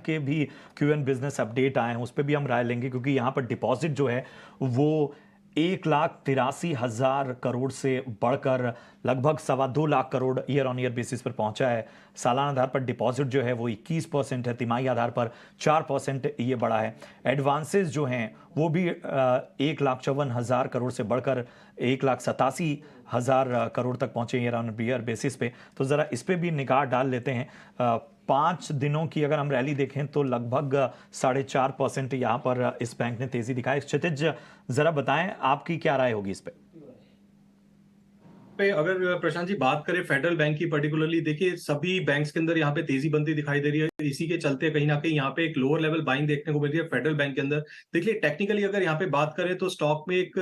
के भी Q n business update आए हैं, उस पर भी हम राय लेंगे, क्योंकि यहाँ पर डिपॉजिट जो है वो 1,83,000 करोड़ से बढ़कर लगभग 2.25 lakh crore year on year basis पर पहुंचा है। सालाना आधार पर डिपॉजिट जो है वो 21% है, तिमाही आधार पर 4% ये बढ़ा है। एडवांसेस जो हैं वो भी 1,54,000 करोड़ से बढ़कर 1,87,000 करोड़ तक पहुंचे ईयर ऑन ईयर बेसिस पे। तो ज़रा इस पे भी निगाह डाल लेते हैं। 5 दिनों की अगर हम रैली देखें तो लगभग 4.5% यहाँ पर इस बैंक ने तेजी दिखाई। क्षितिज, जरा बताएं आपकी क्या राय होगी इस पे? पे अगर प्रशांत जी बात करें फेडरल बैंक की पर्टिकुलरली, देखिए सभी बैंक्स के अंदर यहाँ पे तेजी बनती दिखाई दे रही है। इसी के चलते कहीं ना कहीं यहाँ पे एक लोअर लेवल बाइंग देखने को मिल रही है फेडरल बैंक के अंदर। देखिए टेक्निकली अगर यहाँ पे बात करें तो स्टॉक में एक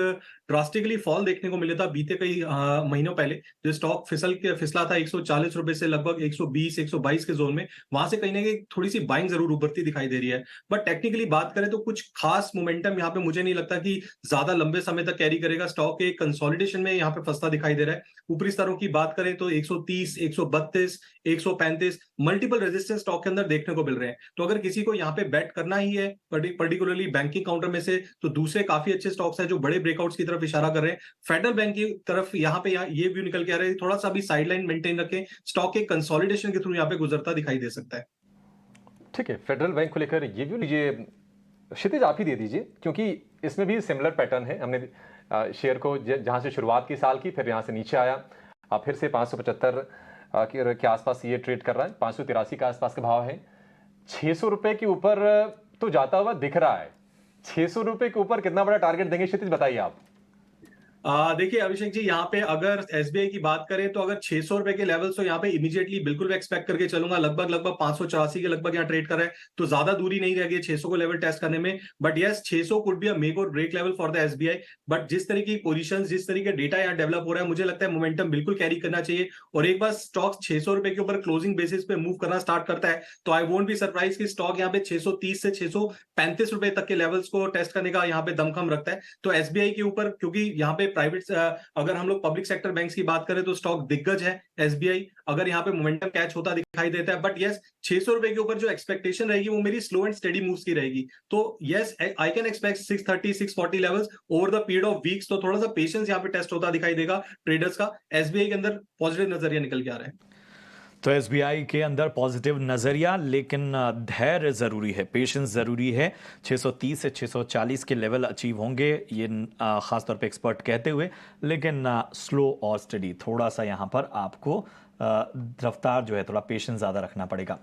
ड्रास्टिकली फॉल देखने को मिला था बीते कई महीनों पहले। जो स्टॉक फिसला था 140 रुपए से लगभग 120 122 के जोन में, वहां से कहीं ना कहीं थोड़ी सी बाइंग जरूर उभरती दिखाई दे रही है। बट टेक्निकली बात करें तो कुछ खास मोमेंटम यहाँ पे मुझे नहीं लगता कि ज्यादा लंबे समय तक कैरी करेगा। स्टॉक एक कंसोलिडेशन में यहाँ पे फंसता दिखाई दे रहा है। ऊपरी स्तरों की बात करें तो 130, 132, 135 मल्टीपल रेजिस्टेंस स्टॉक के अंदर देखने को मिल रहे हैं। तो अगर किसी को यहाँ पे बेट करना ही है पर्टिकुलरली बैंकिंग काउंटर में से, तो दूसरे काफी अच्छे स्टॉक्स हैं जो बड़े ब्रेकआउट्स की तरफ इशारा कर रहे हैं। फेडरल बैंक की तरफ यहाँ पे ये व्यू निकल के आ रहा है, थोड़ा सा भी साइडलाइन मेंटेन रखें, स्टॉक के कंसोलिडेशन के थ्रू यहाँ पे गुजरता दिखाई दे सकता है। ठीक है, फेडरल बैंक को लेकर ये व्यू लीजिए, क्षितिज आप ही दे दीजिए, क्योंकि इसमें भी सिमिलर पैटर्न है। हमने शेयर को जहां से शुरुआत की साल की, फिर यहां से नीचे आया, फिर से 575 के आसपास ये ट्रेड कर रहा है। 583 के आसपास का भाव है। 600 रुपए के ऊपर तो जाता हुआ दिख रहा है। 600 रुपए के ऊपर कितना बड़ा टारगेट देंगे, क्षितिज बताइए आप। देखिए अभिषेक जी, यहाँ पे अगर एसबीआई की बात करें तो अगर 600 रुपए के लेवल्स तो यहाँ पे इमीडिएटली बिल्कुल एक्सपेक्ट करके चलूंगा। लगभग 584 के लगभग यहाँ ट्रेड कर रहा है, तो ज्यादा दूरी नहीं रह गई 600 को लेवल टेस्ट करने में। But yes, 600 could be a make or break level for the SBI. But जिस तरीके की पोजीशन, जिस तरीके डेटा यहाँ डेवलप हो रहा है, मुझे लगता है मोमेंटम बिल्कुल कैरी करना चाहिए। और एक बार स्टॉक 600 रुपए के ऊपर क्लोजिंग बेसिस पे मूव करना स्टार्ट करता है तो आई वोंट बी सरप्राइज कि स्टॉक यहाँ पे 630 से 635 रुपए तक के लेवल्स को टेस्ट करने का यहाँ पे दमखम रखता है। तो एसबीआई के ऊपर, क्योंकि यहाँ पे प्राइवेट, अगर हम लोग पब्लिक सेक्टर बैंक्स की बात करें तो स्टॉक दिग्गज है एसबीआई, अगर यहाँ पे मोमेंटम कैच होता दिखाई देता है। बट यस, 600 रुपए के ऊपर जो एक्सपेक्टेशन रहेगी वो मेरी स्लो एंड स्टेडी मूव्स की रहेगी। तो yes, I can expect 630 640 levels over the period of weeks. तो थोड़ा सा पेशेंस यहाँ पे टेस्ट होता दिखाई देगा ट्रेडर्स का। एसबीआई के अंदर पॉजिटिव नजरिया निकल के आ रहा है। तो एसबीआई के अंदर पॉजिटिव नजरिया, लेकिन धैर्य जरूरी है, पेशेंस जरूरी है। 630 से 640 के लेवल अचीव होंगे ये खासतौर पे एक्सपर्ट कहते हुए, लेकिन स्लो और स्टडी, थोड़ा सा यहाँ पर आपको रफ्तार जो है, थोड़ा पेशेंस ज्यादा रखना पड़ेगा।